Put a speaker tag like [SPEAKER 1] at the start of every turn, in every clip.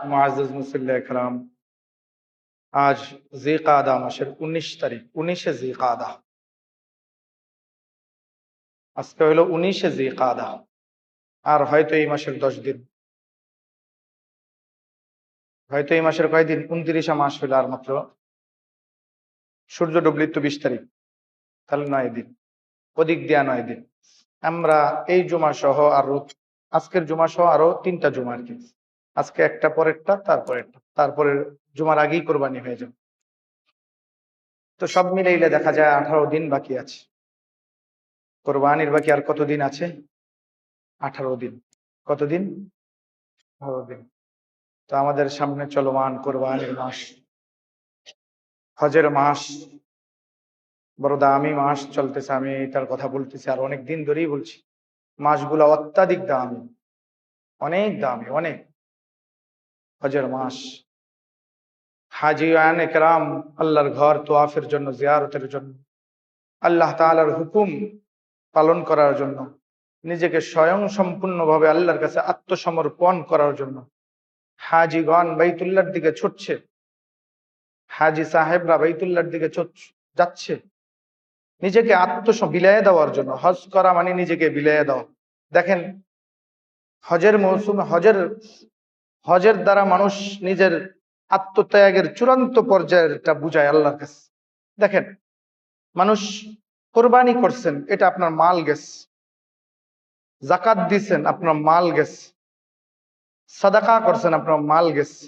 [SPEAKER 1] মুআজ্জাজ মুসল্লি একরাম, আজ জিকাদা মাসের 19 তারিখ, 19শে জিকাদা। আজকে হলো 19শে জিকাদা, আর হয়তো এই মাসের 10 দিন, হয়তো এই মাসের কয়দিন, 29 মাস হলো আর মাত্র। সূর্য ডুবলি তো 20 তারিখ, তাহলে 9 দিন, ওদিক দিয়া 9 দিন। আমরা এই জুমা সহ আরো, আজকের জুমা সহ আরো 3টা জুমা আর কি। আজকে একটা, পরেরটা, তারপরেরটা, তারপরের জুমার আগেই কোরবানি হয়ে যাবে। তো সব মিলাইলে দেখা যায় 18 দিন বাকি আছে। কোরবানির বাকি আর কতদিন আছে? 18 দিন। কতদিন? 18 দিন। তো আমাদের সামনে চলমান কোরবানির মাস, হজের মাস, বড় দামি মাস চলতেছে। আমি এটার কথা বলতেছি আর অনেক দিন ধরেই বলছি। মাসগুলো অত্যাধিক দামি, অনেক দামি, অনেক। হজের মাস, হাজিয়ান একরাম আল্লাহর ঘর তোয়াফের জন্য, জিয়ারতের জন্য, আল্লাহ তাআলার হুকুম পালন করার জন্য, নিজেকে স্বয়ং সম্পূর্ণভাবে আল্লাহর কাছে আত্মসমর্পণ করার জন্য হাজিগণ বাইতুল্লাহর দিকে ছুটছে। হাজি সাহেবরা বাইতুল্লাহর দিকে যাচ্ছে নিজেকে বিলায় দেওয়ার জন্য। হজ করা মানে নিজেকে বিলায় দেওয়া। দেখেন, হজের মৌসুমে, হজের দ্বারা মানুষ নিজের আত্মত্যাগের চূড়ান্ত পর্যায়েরটা বুঝায় আল্লাহর কাছে। দেখেন, মানুষ কোরবানি করছেন, এটা আপনার মাল গেছে। জাকাত দিচ্ছেন, আপনার মাল গেছে। সাদাকা করছেন, আপনার মাল গেছে।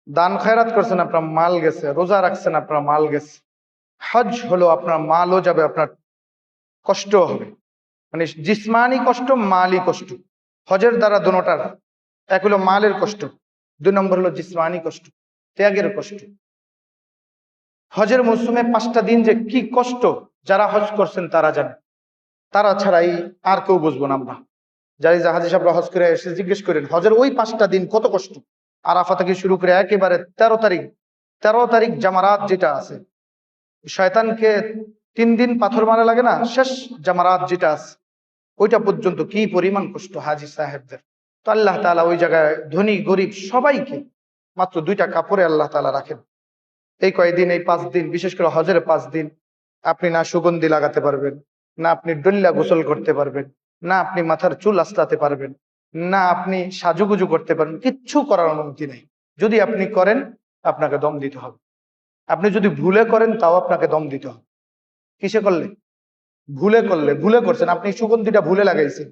[SPEAKER 1] দান খয়রাত করছেন, আপনার মাল গেছে। রোজা রাখছেন, আপনার মাল গেছে। হজ হলো আপনার মালও যাবে, আপনার কষ্ট হবে, মানে জিসমানি কষ্ট, মালি কষ্ট। হজের দ্বারা দোনোটার, এক হলো মালের কষ্ট, 2 নম্বর হলো জিসমানি কষ্ট, ত্যাগের কষ্ট। হজের মৌসুমে 5টা দিন যে কি কষ্ট, যারা হজ করছেন তারা জানে, তারা ছাড়াই আর কেউ বুঝবো না। আমরা যাই জাহাজি সাহেবরা হজ করে এসে জিজ্ঞেস করেন হজের ওই 5টা দিন কত কষ্ট। আরাফা থেকে শুরু করে একেবারে 13 তারিখ জামারাত যেটা আছে, শয়তানকে 3 দিন পাথর মারা লাগে না, শেষ জামারাত যেটা আছে, ওইটা পর্যন্ত কি পরিমাণ কষ্ট হাজি সাহেবদের। তো আল্লাহ তাআলা ওই জায়গায় ধনী গরিব সবাইকে মাত্র 2টা কাপড়ে আল্লাহ তাআলা রাখেন। এই কয়দিন, এই 5 দিন, বিশেষ করে হজের 5 দিন, আপনি না সুগন্ধি লাগাতে পারবেন, না আপনি ডল্লা গোসল করতে পারবেন, না আপনি মাথার চুল আস্তাতে পারবেন, না আপনি সাজুগুজু করতে পারবেন, কিচ্ছু করার অনুমতি নেই। যদি আপনি করেন, আপনাকে দম দিতে হবে। আপনি যদি ভুলে করেন, তাও আপনাকে দম দিতে হবে। কিসে করলে? ভুলে করলে। ভুলে করছেন, আপনি সুগন্ধিটা ভুলে লাগাইছেন,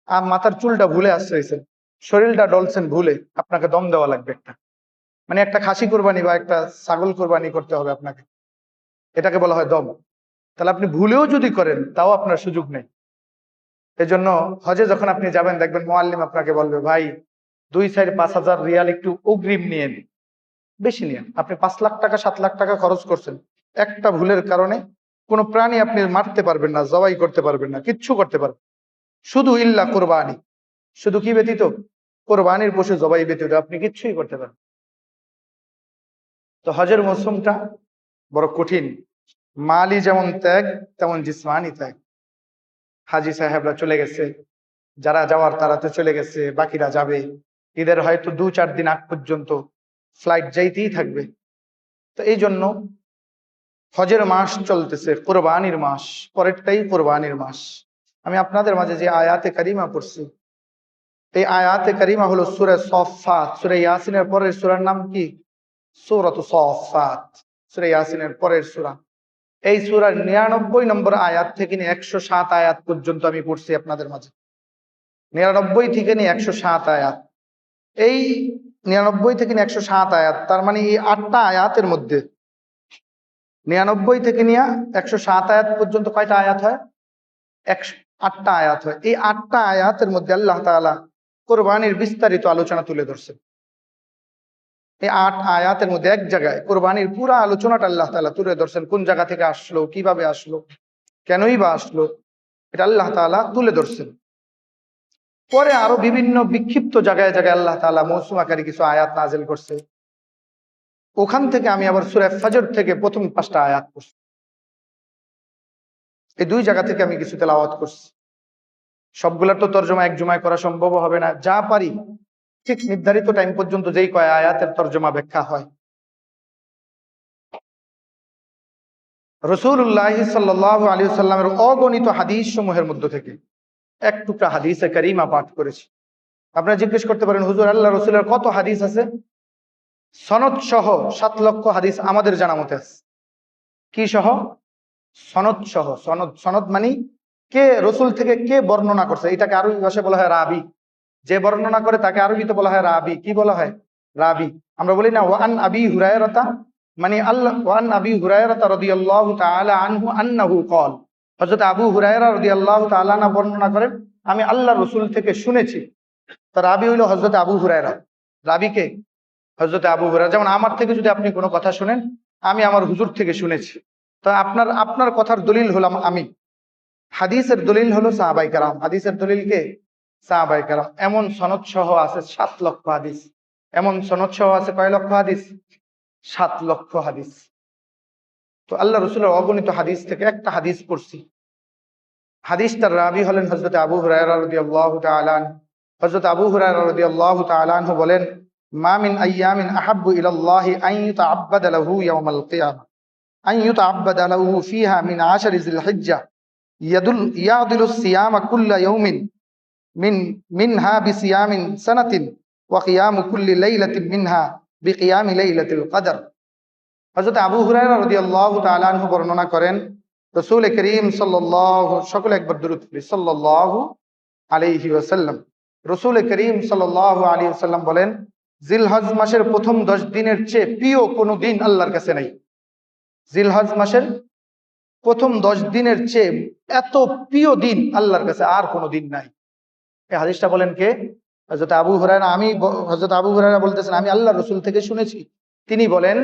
[SPEAKER 1] আর মাথার চুলটা ভুলে আশ্রয়েছেন, শরীরটা ডলছেন ভুলে, আপনাকে দম দেওয়া লাগবে একটা। মানে একটা খাসি কোরবানি বা একটা ছাগল কোরবানি করতে হবে আপনাকে, এটাকে বলা হয় দম। তাহলে আপনি ভুলেও যদি করেন, তাও আপনার সুযোগ নেই। এজন্য হজে যখন আপনি যাবেন, দেখবেন মুআল্লিম আপনাকে বলবে, ভাই 2-4-5 হাজার রিয়াল একটু অগ্রিম নিয়ে নিন, বেশি নিন। আপনি 5 লাখ টাকা 7 লাখ টাকা খরচ করছেন, একটা ভুলের কারণে কোনো প্রাণী আপনি মারতে পারবেন না, জবাই করতে পারবেন না, কিচ্ছু করতে পারবেন, শুধু ইল্লা কোরবানি, শুধু কি ব্যতীত? কোরবানির পশু জবাই ব্যতীত আপনি কিচ্ছুই করতে পারবেন। তো হজের মৌসুমটা বড় কঠিন, মালি যেমন ত্যাগ, তেমন জিসমানি ত্যাগ। হাজি সাহেবরা চলে গেছে, যারা যাওয়ার তারা তো চলে গেছে, বাকিরা যাবে। ঈদের হয়তো 2-4 দিন আগ পর্যন্ত ফ্লাইট যাইতেই থাকবে। তো এই জন্য হজের মাস চলতেছে, কোরবানির মাস, পরেরটাই কোরবানির মাস। আমি আপনাদের মাঝে যে আয়াতে কারিমা পড়ছি, এই আয়াতে কারিমা হলো সূরা সফফাত। সূরা ইয়াসিনের পরের সূরার নাম কি? সূরাতু সফফাত। সূরা ইয়াসিনের পরের সূরা। এই সূরার 99 নম্বর আয়াত থেকে নিয়ে 107 আয়াত পর্যন্ত আমি পড়ছি আপনাদের মাঝে। 99 থেকে নিয়ে 107 আয়াত। এই 99 থেকে নিয়ে 107 আয়াত, তার মানে এই 8টা আয়াতের মধ্যে 99 থেকে নিয়ে 107 আয়াত পর্যন্ত কয়টা আয়াত হয়? 8টা আয়াত হয়। এই 8টা আয়াতের মধ্যে আল্লাহ তাআলা কোরবানির বিস্তারিত আলোচনা তুলে ধরছেন। এই 8 আয়াতের মধ্যে এক জায়গায় কোরবানির পুরো আলোচনাটা আল্লাহ তাআলা তুলে ধরছেন। কোন জায়গা থেকে আসলো, কিভাবে আসলো, কেনই বা আসলো, এটা আল্লাহ তাআলা তুলে ধরছেন। পরে আরো বিভিন্ন বিক্ষিপ্ত জায়গায় জায়গায় আল্লাহ তাআলা মৌসুম আকারে কিছু আয়াত নাযিল করছে। ওখান থেকে আমি আবার সূরা ফজর থেকে প্রথম 5টা আয়াত পড়ছি। এই 2 জায়গা থেকে আমি কিছু তেলাওয়াত করছি। সবগুলা তো তরজমা এক জুমায় করা সম্ভব হবে না, যা পারি ঠিক নির্ধারিত টাইম পর্যন্ত যেই কয় আয়াতের তর্জমা ব্যাখ্যা হয়। রাসূলুল্লাহ সাল্লাল্লাহু আলাইহি ওয়াসাল্লামের অগণিত হাদিস সমূহের মধ্য থেকে এক টুকরা হাদিসে কারিমা পাঠ করেছি। আপনারা জিজ্ঞেস করতে পারেন, হুজুর আল্লাহ রসুলের কত হাদিস আছে? সনদ সহ 7 লক্ষ হাদিস আমাদের জানা মতে আছে। কি সহ? সনদ সহ। সনদ, সনদ মানে কে রসুল থেকে কে বর্ণনা করছে, এটাকে আরবি ভাষায় বলা হয় রাবি। যে বর্ণনা করে তাকে আরবিতে বলা হয় রাবি। কি বলা হয়? রাবি। আমরা বলি না ওয়ান আবি হুরায়রাতা, মানে আল্লাহ ওয়ান আবি হুরায়রাতা রাদিয়াল্লাহু তাআলা আনহু আন্নাহু ক্বাল, হযরত আবু হুরায়রা রাদিয়াল্লাহু তাআলা আনহু বর্ণনা করেন আমি আল্লাহ রসুল থেকে শুনেছি। তো রাবি হইল হযরত আবু হুরায়রা। রাবিকে হযরত আবু হুরায়রা। যেমন আমার থেকে যদি আপনি কোনো কথা শুনেন, আমি আমার হুজুর থেকে শুনেছি, তো আপনার আপনার কথার দলিল হলাম আমি। হাদিসের দলিল হলো সাহাবায়ে কেরাম। হাদিসের দলিল কে? সাহাবায়ে কেরাম। এমন সনদ সহ আছে 7 লক্ষ হাদিস। এমন সনদ সহ আছে কয় লক্ষ হাদিস? 7 লক্ষ হাদিস। তো আল্লাহ রসুলের অগণিত হাদিস থেকে একটা হাদিস পড়ছি। হাদিসটার রাবি হলেন হযরত আবু হুরায়রা রাদিয়াল্লাহু তাআলা আনহু। হযরত আবু হুরায়রা রাদিয়াল্লাহু তাআলা আনহু বলেন, মা মিন আইয়ামিন আহাব্বু ইলাল্লাহি আন ইউতাআব্বাদা লাহু ইয়াওমাল কিয়ামাহ আন ইউতাআব্বাদা লাহু ফিহা মিন আশরি যিলহিজ্জাহ ইয়াদিলু সিয়ামা কুল্লা ইয়াউমিন মিনহা বিসিয়ামিন সানাতিন ওয়া কিয়ামু কুল্লি লাইলাতিন মিনহা বিকিয়ামি লাইলাতিল কদর। হযরত আবু হুরায়রা রাদিয়াল্লাহু তাআলা আনহু বর্ণনা করেন, রাসূল করিম সাল্লাল্লাহু, সকলে একবার দুরূদ পড়ি, সাল্লাল্লাহু আলাইহি ওয়াসাল্লাম। রাসূল করিম সাল্লাল্লাহু আলাইহি ওয়াসাল্লাম বলেন, জিলহজ মাসের প্রথম 10 দিনের চেয়ে প্রিয় কোনো দিন আল্লাহর কাছে নাই। জিলহজ মাসের প্রথম 10 দিনের চেয়ে এত প্রিয় দিন আল্লাহর কাছে আর কোনো দিন নাই। এই হাদিসটা বলেন কে? হযরত আবু হুরায়রা। হযরত আবু হুরায়রা বলতেছেন আমি আল্লাহর রাসূল থেকে শুনেছি। তিনি বলেন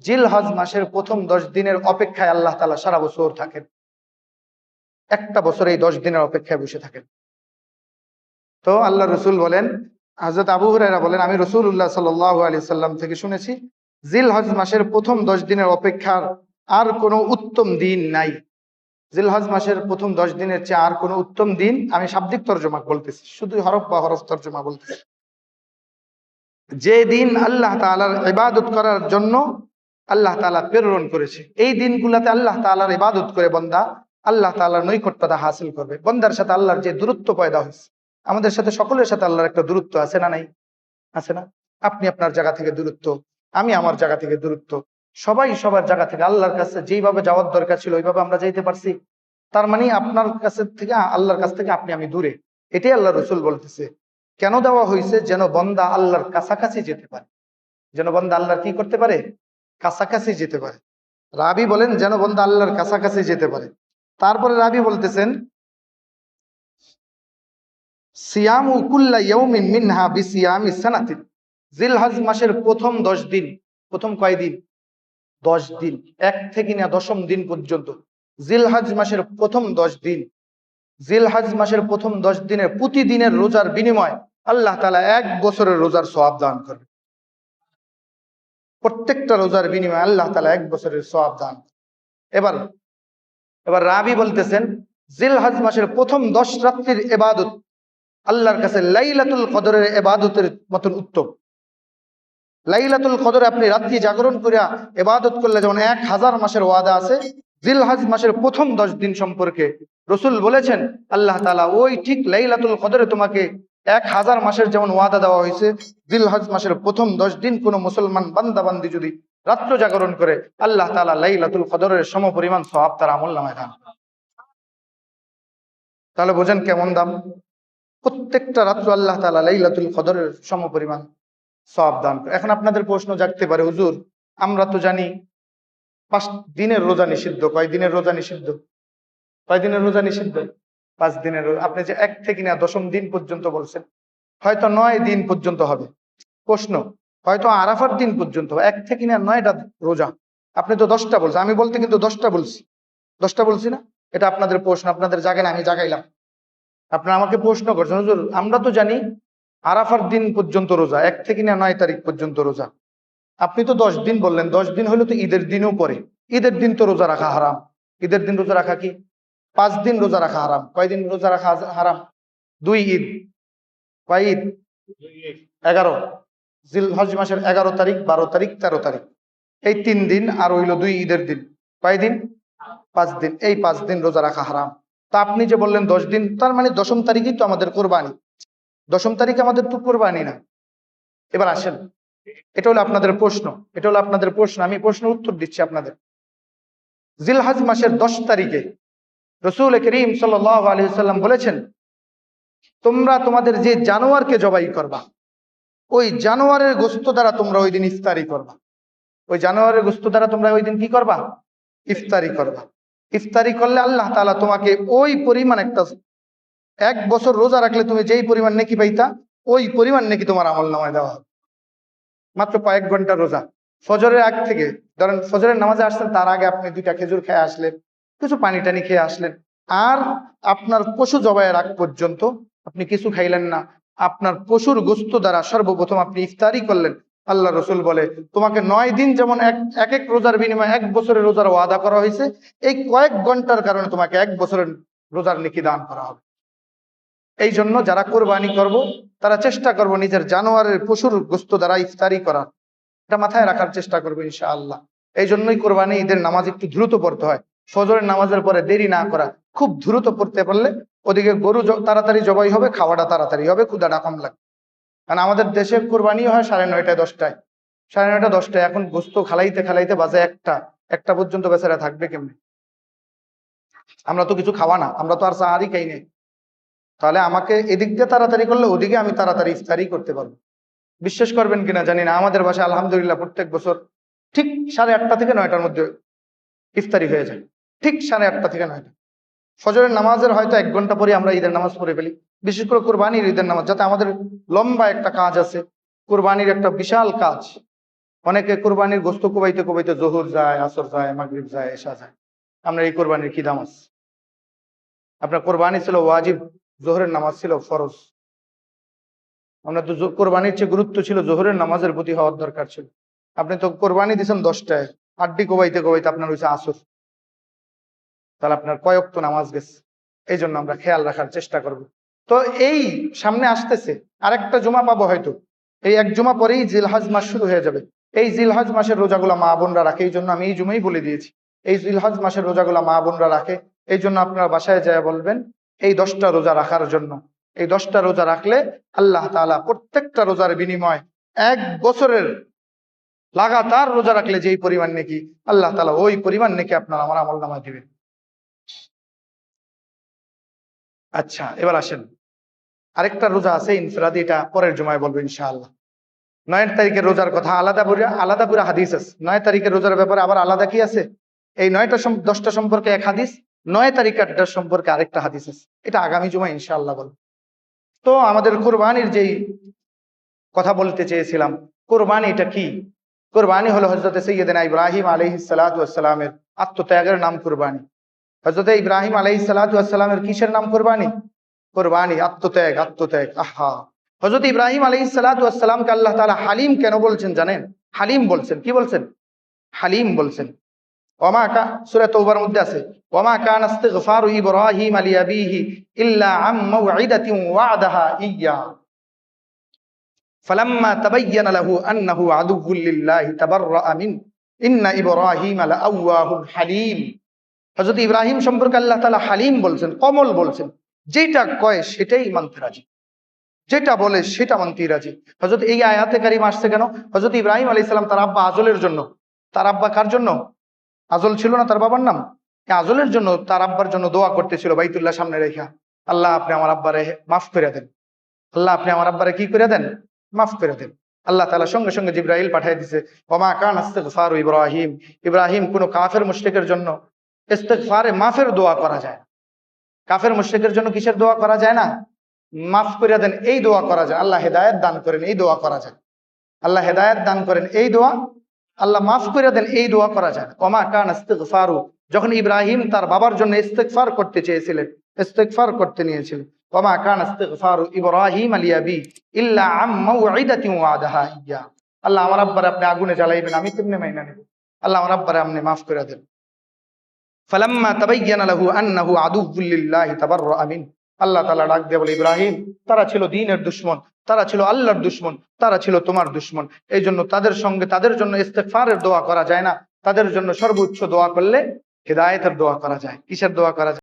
[SPEAKER 1] জিলহজ মাসের প্রথম 10 দিনের অপেক্ষায় আল্লাহ তাআলা সারা বছর থাকেন। একটা বছর এই 10 দিনের অপেক্ষায় বসে থাকেন। তো আল্লাহ রসুল বলেন, হযরত আবু হুরায়রা বলেন আমি রাসূলুল্লাহ সাল্লাল্লাহু আলাইহি সাল্লাম থেকে শুনেছি জিলহজ মাসের প্রথম 10 দিনের অপেক্ষার আর কোনো উত্তম দিন নাই। জিলহজ মাসের প্রথম 10 দিনের চেয়ে আর কোনো উত্তম দিন, আমি শাব্দিক তর্জমা বলতেছি, শুধু হরফ বা হরফ তর্জমা বলতেছি, যে দিন আল্লাহ তাআলার ইবাদত করার জন্য আল্লাহ তাআলা প্রেরণ করেছে। এই দিনগুলোতে আল্লাহ তাআলার ইবাদত করে বান্দা আল্লাহ তাআলার নৈকট্যতা হাসিল করবে। বান্দার সাথে আল্লাহর যে দূরত্ব পয়দা হয়েছে, আমাদের সাথে সকলের সাথে আল্লাহর একটা দূরত্ব আছে না নাই? আছে না? আপনি আপনার জায়গা থেকে দূরত্ব, আমি আমার জায়গা থেকে দূরত্ব, সবাই সবার জায়গা থেকে আল্লাহর কাছে যেইভাবে যাওয়ার দরকার ছিল ওইভাবে আমরা যাইতে পারছি। তার মানে আপনার কাছে থেকে আল্লাহর কাছ থেকে আপনি আমি দূরে। এটাই আল্লাহ রসুল বলতেছে। কেন দেওয়া হয়েছে? যেন বান্দা আল্লাহর কাছাকাছি যেতে পারে। যেন বান্দা আল্লাহর কি করতে পারে? কাছাকাছি যেতে পারে। রাবি বলেন যেন বান্দা আল্লাহর কাছাকাছি যেতে পারে। তারপরে রাবি বলতেছেন সিয়ামু কুল্লা ইয়াউমিন মিনহা বিসিয়ামি সানাতিন। জিলহজ মাসের প্রথম 10 দিন, প্রথম কয় দিন? 10 দিন, 1 থেকে নিয়ে 10ম দিন পর্যন্ত জিলহজ মাসের প্রথম 10 দিন, জিলহজ মাসের প্রথম 10 দিনের প্রতিদিনের রোজার বিনিময় আল্লাহ তাআলা 1 বছরের রোজার সওয়াব দান করবে। প্রত্যেকটা রোজার বিনিময়ে আল্লাহ তাআলা 1 বছরের সওয়াব দান। এবার রাবি বলতেছেন জিলহজ মাসের প্রথম 10 রাত্রির ইবাদত আল্লাহর কাছে লাইলাতুল কদরের ইবাদতের মতন উত্তম। লাইলাতুল কদরে আপনি রাত্রি জাগরণ করিয়া ইবাদত করলে যেমন 1000 মাসের ওয়াদা আছে, জিলহজ মাসের প্রথম 10 দিন সম্পর্কে রাসূল বলেছেন আল্লাহ তাআলা ওই ঠিক লাইলাতুল কদরে তোমাকে 1000 মাসের যেমন ওয়াদা দেওয়া হয়েছে, জিলহজ মাসের প্রথম 10 দিন কোনো মুসলমান বান্দা বান্দি যদি রাত্র জাগরণ করে আল্লাহ তাআলা লাইলাতুল কদরের সমপরিমাণ সওয়াব তার আমলনামায় দান। তাহলে বোঝেন কেমন দাম। প্রত্যেকটা রাত্র আল্লাহ তাআলা লাইলাতুল কদরের সমপরিমাণ সওয়াব দান করে। এখন আপনাদের প্রশ্ন জাগতে পারে, হুজুর আমরা তো জানি 5 দিনের রোজা নিষিদ্ধ। কয় দিনের রোজা নিষিদ্ধ? কয় দিনের রোজা নিষিদ্ধ? 5 দিনের। আপনি যে 1 থেকে না 10ম দিন পর্যন্ত বলছেন, হয়তো 9 দিন পর্যন্ত হবে। প্রশ্ন, হয়তো আরাফার দিন পর্যন্ত 1 থেকে না 9টা রোজা। আপনি তো 10টা বলছেন, আমি বলতে কিন্তু 10টা বলছি। 10টা বলছি না? এটা আপনাদের প্রশ্ন, আপনাদের জাগে না, আমি জাগাইলাম। আপনারা আমাকে প্রশ্ন করছেন, হুজুর আমরা তো জানি আরাফার দিন পর্যন্ত রোজা, 1 থেকে না 9 তারিখ পর্যন্ত রোজা। আপনি তো 10 দিন বললেন, 10 দিন হলে তো ঈদের দিনও পরে। ঈদের দিন তো রোজা রাখা হারাম। ঈদের দিন রোজা রাখা কি? 5 দিন রোজা রাখা হারাম। কয় দিন রোজা রাখা হারাম? 2 ঈদ। কয় ঈদ? 11 জিলহজ মাসের 11 তারিখ, 12 তারিখ, 13 তারিখ, এই 3 দিন, আর হইল 2 ঈদের দিন। কয় দিন? 5 দিন। এই 5 দিন রোজা রাখা হারাম। তা আপনি যে বললেন 10 দিন, তার মানে 10ম তারিখই তো আমাদের কোরবানি। 10ম তারিখ আমাদের তো কোরবানি না। এবার আসেন, এটা হলো আপনাদের প্রশ্ন, এটা হলো আপনাদের প্রশ্ন, আমি প্রশ্নের উত্তর দিচ্ছি আপনাদের। জিলহজ মাসের 10 তারিখে রাসূল করিম সাল্লাল্লাহু আলাইহি ওয়াসাল্লাম বলেছেন, তোমরা তোমাদের যে জানোয়ারকে জবাই করবা, ওই জানোয়ারের গোশত দ্বারা তোমরা ওই দিন ইফতারি করবা। ওই জানোয়ারের গোশত দ্বারা তোমরা ওই দিন কি করবা? ইফতারি করবা। ইফতারি করলে আল্লাহ তাআলা তোমাকে ওই পরিমাণ একটা, 1 বছর রোজা রাখলে তুমি যেই পরিমাণ নেকি পাইতা, ওই পরিমাণ নেকি তোমার আমলনামায় দেওয়া হবে। মাত্র কয়েক ঘন্টা রোজা, ফজরের আগ থেকে, ধরেন ফজরের নামাজে আসলেন, তার আগে আপনি 2টা খেজুর খেয়ে আসলেন, কিছু পানি টানি খেয়ে আসলেন, আর আপনার পশু জবাইয়ের আগ পর্যন্ত আপনি কিছু খাইলেন না, আপনার পশুর গোশত দ্বারা সর্বপ্রথম আপনি ইফতারি করলেন। আল্লাহ রসুল বলে, তোমাকে 9 দিন যেমন এক এক রোজার বিনিময়ে 1 বছরের রোজার ওয়াদা করা হয়েছে, এই কয়েক ঘন্টার কারণে তোমাকে 1 বছরের রোজার নেকি দান করা হবে। এই জন্য যারা কোরবানি করব, তারা চেষ্টা করব নিজের জানোয়ারের পশুর গোশত দ্বারা ইফতারি করার, এটা মাথায় রাখার চেষ্টা করবো ইনশাআল্লাহ। এই জন্যই কোরবানি ঈদের নামাজ একটু দ্রুত পড়তে হয়। ফজরের নামাজের পরে দেরি না করা, খুব দ্রুত পড়তে পারলে ওদিকে গরু তাড়াতাড়ি জবাই হবে, খাওয়াটা তাড়াতাড়ি হবে, ক্ষুধাটা কম লাগবে। কারণ আমাদের দেশে কোরবানি হয় 9:30 10টায়, 9:30 10টায়। এখন গোস্ত খালাইতে খালাইতে বাজে 1টা পর্যন্ত বেচারা থাকবে কেমনে? আমরা তো কিছু খাওয়া না, আমরা তো আর সাহারি খাই নাই। তাহলে আমাকে এদিক দিয়ে তাড়াতাড়ি করলে ওদিকে আমি তাড়াতাড়ি ইফতারি করতে পারবো। বিশ্বাস করবেন কিনা জানি না, আমাদের বাসায় আলহামদুলিল্লাহ প্রত্যেক বছর ঠিক 8:30 থেকে 9টার মধ্যে ইফতারি হয়ে যায়। ঠিক 8:30 থেকে 9টা। ফজরের নামাজের হয়তো 1 ঘন্টা পরে আমরা ঈদের নামাজ পড়ে ফেলি। বিশেষ করে কোরবানির ঈদের নামাজ, যাতে আমাদের লম্বা একটা কাজ আছে, কোরবানির একটা বিশাল কাজ। অনেকে কোরবানির গোস্ত কোবাইতে কোবাইতে জোহর যায়, আসর যায়, মাগরিব যায়, এশা যায়। আমরা এই কোরবানির কি দাম আছে? আপনার কোরবানি ছিল ওয়াজিব, জোহরের নামাজ ছিল ফরজ। আমরা তো কোরবানির চেয়ে গুরুত্ব ছিল জোহরের নামাজের প্রতি হওয়ার দরকার ছিল। আপনি তো কোরবানি দিয়েছেন 10টায়, আড্ডি কোবাইতে কোবাইতে আপনার হয়েছে আসর। তাহলে আপনার কয় ওয়াক্ত নামাজ গেছে। এই জন্য আমরা খেয়াল রাখার চেষ্টা করব। তো এই সামনে আসতেছে আরেকটা জুমা পাবো হয়তো, এই 1 জুমা পরেই জিলহজ মাস শুরু হয়ে যাবে। এই জিলহজ মাসের রোজাগুলা মা বোনরা রাখে, এই জন্য আমি এই জুমাই বলে দিয়েছি, এই জিলহজ মাসের রোজাগুলা মা বোনরা রাখে। এই জন্য আপনারা বাসায় যায় বলবেন এই 10টা রোজা রাখার জন্য। এই 10টা রোজা রাখলে আল্লাহ তাআলা প্রত্যেকটা রোজার বিনিময় 1 বছরের লাগাতার রোজা রাখলে যেই পরিমাণ নেকি, আল্লাহ তাআলা ওই পরিমাণ নেকি আপনার আমার আমলনামায় দিবেন। আচ্ছা, এবার আসেন, আরেকটা রোজা আছে ইনফিরাদি, এটা পরের জুমায় বলবো ইনশাআল্লাহ। 9 তারিখের রোজার কথা আলাদা করে হাদিস আছে। 9 তারিখের রোজার ব্যাপারে আবার আলাদা কি আছে? এই 10টা সম্পর্কে এক হাদিস, 9 তারিখের সম্পর্কে আরেকটা হাদিস আছে। এটা আগামী জুমায় ইনশাআল্লাহ বলবো। তো আমাদের কোরবানির যেই কথা বলতে চেয়েছিলাম, কোরবানি এটা কি? কোরবানি হলো হযরত সাইয়্যিদানা ইব্রাহিম আলাইহিস সালাতু ওয়াস সালামের আত্মত্যাগের নাম কোরবানি। হযরত ইব্রাহিম আলাইহিস সালাতু ওয়াস সালামের কিসের নাম কোরবানি? কোরবানি, আত্মত্যাগ, আত্মত্যাগ। আহা, হযরত ইব্রাহিম আলাইহিস সালাতু ওয়াস সালামকে আল্লাহ তাআলা হালিম কেন বলছেন জানেন? হালিম বলছেন, কি বলছেন? হালিম বলছেন। সূরা তাওবার মধ্যে আছে, ওয়ামা কানা ইস্তিগফারু ইব্রাহিম লিআবিহি ইল্লা আম মাউইদাতিন ওয়া'দাহা ইয়্যা ফালাম্মা তাবায়্যানা লাহু আন্নাহু আদুউউল লিল্লাহি তাবাররাআ মিন ইন্না ইব্রাহিমা লাআওয়াহুন হালিম। হযরত ইব্রাহিম সম্পর্কে আল্লাহ তাআলা হালিম বলছেন, কমল বলছেন। যেটা কয় সেটাই মানতে রাজি, যেটা বলে সেটা মানতে রাজি। হযরত এই আয়াতে কারিমা আসছে কেন? হযরত ইব্রাহিম আলাইহিস সালাম তার আব্বা আজলের জন্য, তার আব্বা কার জন্য? আজল ছিল না তার বাবার নাম? এই আজলের জন্য, তার আব্বার জন্য দোয়া করতেছিল বাইতুল্লাহ সামনে রেখা, আল্লাহ আপনি আমার আব্বারে মাফ করে দেন, আল্লাহ আপনি আমার আব্বারে কি করে দেন? মাফ করে দেন। আল্লাহ তাআলা সঙ্গে সঙ্গে জিবরাইল পাঠিয়ে দিয়েছে, ওমা কানা ইস্তিগফারু ইব্রাহিম, ইব্রাহিম কোন কাফের মুশরিকের জন্য ইস্তিগফারে মাফের দোয়া করা যায় না। কাফের মুশরিকের জন্য কিসের দোয়া করা যায় না? মাফ করে দেন এই দোয়া করা যায়। আল্লাহ হেদায়েত দান করেন এই দোয়া করা যায়। আল্লাহ হেদায়েত দান করেন এই দোয়া, আল্লাহ মাফ করে দেন এই দোয়া করা যায়। ওমা কানা ইস্তিগফারু, যখন ইব্রাহিম তার বাবার জন্য ইস্তিগফার করতে চেয়েছিলেন, ইস্তিগফার করতে নিয়েছিলেন, ওমা কানা ইস্তিগফারু ইব্রাহিম লিআবি ইল্লা আম মাউইদাতিন ওয়া'দাহা ইয়্যা। আল্লাহ আমার আব্বারে আপনি আগুনে জ্বালাইবেন, আমি কেমনে মাইনা নেব? আল্লাহ আমার আব্বারে আপনি মাফ করে দেন। ফালাম্মা তাবায়্যানা লাহু আন্নাহু আদুউউল লিল্লাহি তাবাররাআ মিন, আল্লাহ তাআলা ডাক দিয়ে বলে, ইব্রাহিম, তারা ছিল দ্বীনের দুশমন, তারা ছিল আল্লাহর দুশমন, তারা ছিল তোমার দুশমন। এই জন্য তাদের সঙ্গে তাদের জন্য ইস্তেগফারের দোয়া করা যায় না, তাদের জন্য সর্বোচ্চ দোয়া করলে হিদায়াতের দোয়া করা যায়। কিসের দোয়া করা যায়?